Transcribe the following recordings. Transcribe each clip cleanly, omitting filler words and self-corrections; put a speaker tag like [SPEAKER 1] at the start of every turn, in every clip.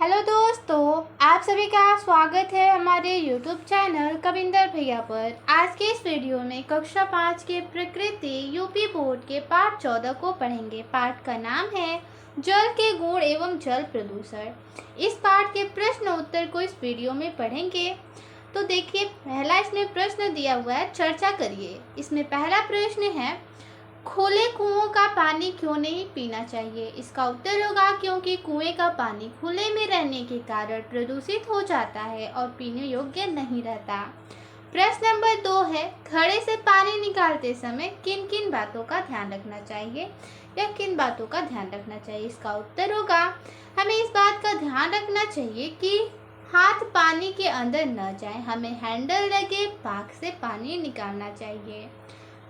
[SPEAKER 1] Hello दोस्तों, आप सभी का स्वागत है हमारे YouTube चैनल कविंदर भैया पर। आज के इस वीडियो में कक्षा 5 के प्रकृति यूपी बोर्ड के पाठ 14 को पढ़ेंगे। पाठ का नाम है जल के गुण एवं जल प्रदूषण। इस पाठ के प्रश्न उत्तर को इस वीडियो में पढ़ेंगे। तो देखिए, पहला इसमें प्रश्न दिया हुआ है, चर्चा करिए। इसमें पहला प्रश्न है, खुले कुओं का पानी क्यों नहीं पीना चाहिए। इसका उत्तर होगा क्योंकि कुएं का पानी खुले में रहने के कारण प्रदूषित हो जाता है और पीने योग्य नहीं रहता। प्रश्न नंबर 2 है, घड़े से पानी निकालते समय किन किन बातों का ध्यान रखना चाहिए या किन बातों का ध्यान रखना चाहिए। इसका उत्तर होगा, हमें इस बात का ध्यान रखना चाहिए कि हाथ पानी के अंदर न जाए, हमें हैंडल लगे पाक से पानी निकालना चाहिए।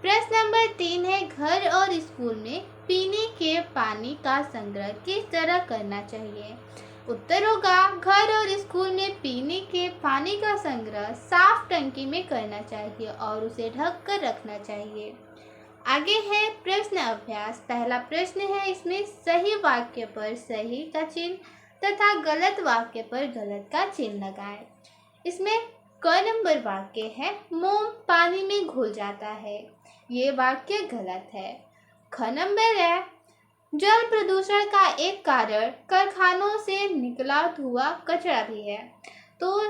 [SPEAKER 1] प्रश्न नंबर 3 है, घर और स्कूल में पीने के पानी का संग्रह किस तरह करना चाहिए। उत्तर होगा, घर और स्कूल में पीने के पानी का संग्रह साफ टंकी में करना चाहिए और उसे ढक कर रखना चाहिए। आगे है प्रश्न अभ्यास। पहला प्रश्न है, इसमें सही वाक्य पर सही का चिन्ह तथा गलत वाक्य पर गलत का चिन्ह लगाएं। इसमें क नंबर वाक्य है, मोम पानी में घुल जाता है। ये वाक्य गलत है। ख नंबर है, जल प्रदूषण का एक कारण कारखानों से निकला धुआं कचरा भी है। तो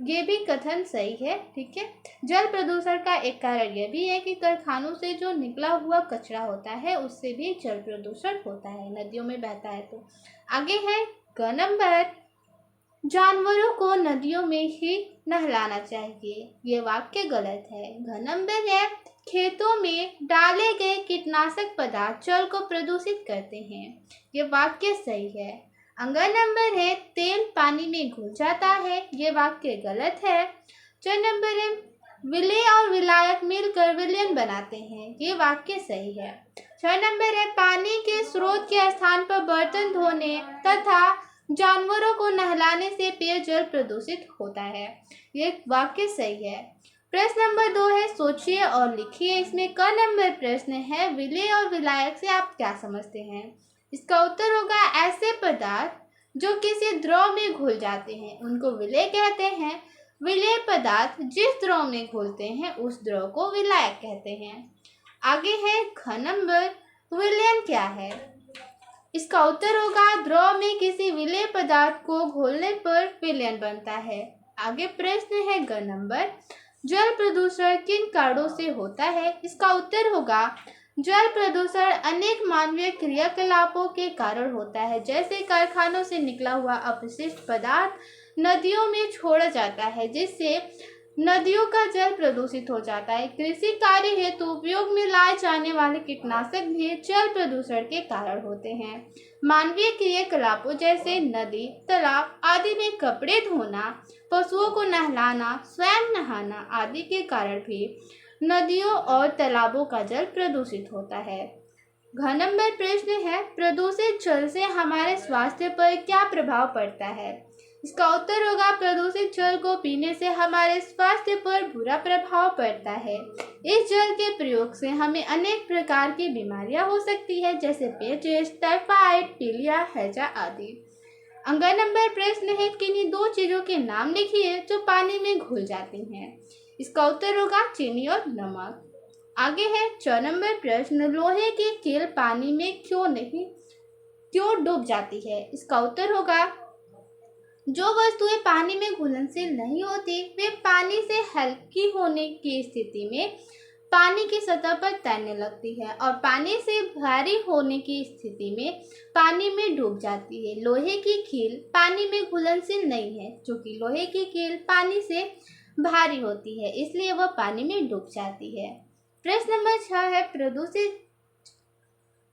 [SPEAKER 1] ये भी कथन सही है, ठीक है। जल प्रदूषण का एक कारण यह भी है कि कारखानों से जो निकला हुआ कचरा होता है उससे भी जल प्रदूषण होता है, नदियों में बहता है। तो आगे है ग नंबर, जानवरों को नदियों में ही नहलाना चाहिए। ये वाक्य गलत है। घ नंबर है, खेतों में डाले गए कीटनाशक पदार्थ जल को प्रदूषित करते हैं। ये वाक्य सही है। अंग नंबर है, तेल पानी में घुल जाता है। ये वाक्य गलत है। च नंबर है, विलेय और विलायक मिलकर विलयन बनाते हैं। ये वाक्य सही है। 6 नंबर है, पानी के स्रोत के स्थान पर बर्तन धोने तथा जानवरों को नहलाने से पेयजल प्रदूषित होता है। ये वाक्य सही है। प्रश्न नंबर 2 है, सोचिए और लिखिए। इसमें क नंबर प्रश्न है, विलेय और विलायक से आप क्या समझते हैं। इसका उत्तर होगा, ऐसे पदार्थ जो किसी द्रव में घुल जाते हैं उनको विलेय कहते हैं। विलेय पदार्थ जिस द्रव में घुलते हैं उस द्रव को विलायक कहते हैं। आगे है ख नंबर, विलयन क्या है। इसका उत्तर होगा, द्रव में किसी विलेय पदार्थ को घोलने पर विलयन बनता है। आगे प्रश्न है ग नंबर, जल प्रदूषण किन कारणों से होता है। इसका उत्तर होगा, जल प्रदूषण अनेक मानवीय क्रियाकलापों के कारण होता है, जैसे कारखानों से निकला हुआ अपशिष्ट पदार्थ नदियों में छोड़ा जाता है जिससे नदियों का जल प्रदूषित हो जाता है। कृषि कार्य हेतु उपयोग में लाए जाने वाले कीटनाशक भी जल प्रदूषण के कारण होते हैं। मानवीय क्रियाकलापों जैसे नदी, तालाब आदि में कपड़े धोना, पशुओं को नहलाना, स्वयं नहाना आदि के कारण भी नदियों और तालाबों का जल प्रदूषित होता है। घ नंबर प्रश्न है, प्रदूषित जल से हमारे स्वास्थ्य पर क्या प्रभाव पड़ता है। इसका उत्तर होगा, प्रदूषित जल को पीने से हमारे स्वास्थ्य पर बुरा प्रभाव पड़ता है। इस जल के प्रयोग से हमें अनेक प्रकार की बीमारियां हो सकती है, जैसे पेचिश, टाइफाइड, पीलिया, हैजा आदि। अंग नंबर प्रश्न है, किन्हीं दो चीजों के नाम लिखिए जो पानी में घुल जाती हैं। इसका उत्तर होगा, चीनी और नमक। आगे है च नंबर प्रश्न, लोहे की कील पानी में क्यों डूब जाती है। इसका उत्तर होगा, जो वस्तुएं पानी में घुलनशील नहीं होती वे पानी से हल्की होने की स्थिति में पानी की सतह पर तैरने लगती है और पानी से भारी होने की स्थिति में पानी में डूब जाती है। लोहे की कील पानी में घुलनशील नहीं है, क्योंकि लोहे की कील पानी से भारी होती है, इसलिए वह पानी में डूब जाती है। प्रश्न नंबर 6 है, प्रदूषित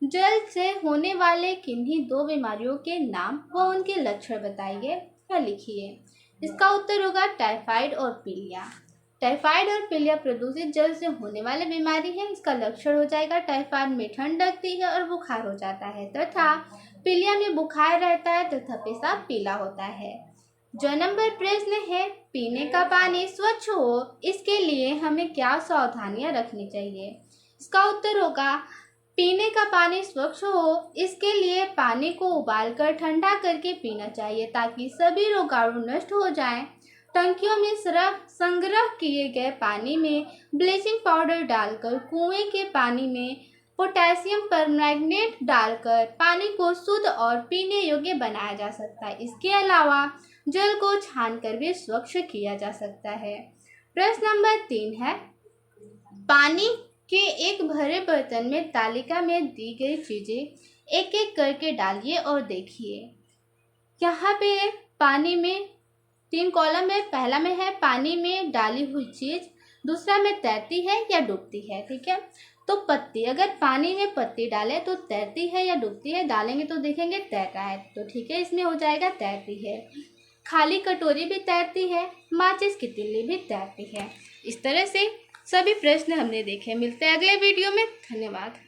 [SPEAKER 1] जल से होने वाले किन्हीं दो बीमारियों के नाम व उनके लक्षण बताइए या लिखिए। इसका उत्तर होगा, टाइफाइड और पीलिया। टाइफाइड और पीलिया प्रदूषित जल से होने वाली बीमारी है। इसका लक्षण हो जाएगा, टाइफाइड में ठंड लगती है और बुखार हो जाता है तथा पीलिया में बुखार रहता है तथा पेशाब पीला होता है। जो नंबर प्रश्न है, पीने का पानी स्वच्छ हो इसके लिए हमें क्या सावधानियां रखनी चाहिए। इसका उत्तर होगा, पीने का पानी स्वच्छ हो, इसके लिए पानी को उबालकर ठंडा करके पीना चाहिए ताकि सभी रोगाणु नष्ट हो जाएं। टंकियों में संग्रह किए गए पानी में ब्लीचिंग पाउडर डालकर कुएं के पानी में पोटेशियम परमैंगनेट डालकर पानी को शुद्ध और पीने योग्य बनाया जा सकता है। इसके अलावा जल को छानकर भी स्वच्छ किया जा सकता है। प्रश्न नंबर 3 है, पानी के एक भरे बर्तन में तालिका में दी गई चीजें एक एक करके डालिए और देखिए। यहाँ पे पानी में 3 कॉलम है। पहला में है पानी में डाली हुई चीज, दूसरा में तैरती है या डूबती है। ठीक है, तो पत्ती, अगर पानी में पत्ती डालें तो तैरती है या डूबती है, डालेंगे तो देखेंगे तैर रहा है, तो ठीक है, इसमें हो जाएगा तैरती है। खाली कटोरी भी तैरती है, माचिस की तिल्ली भी तैरती है। इस तरह से सभी प्रश्न हमने देखे। मिलते हैं अगले वीडियो में। धन्यवाद।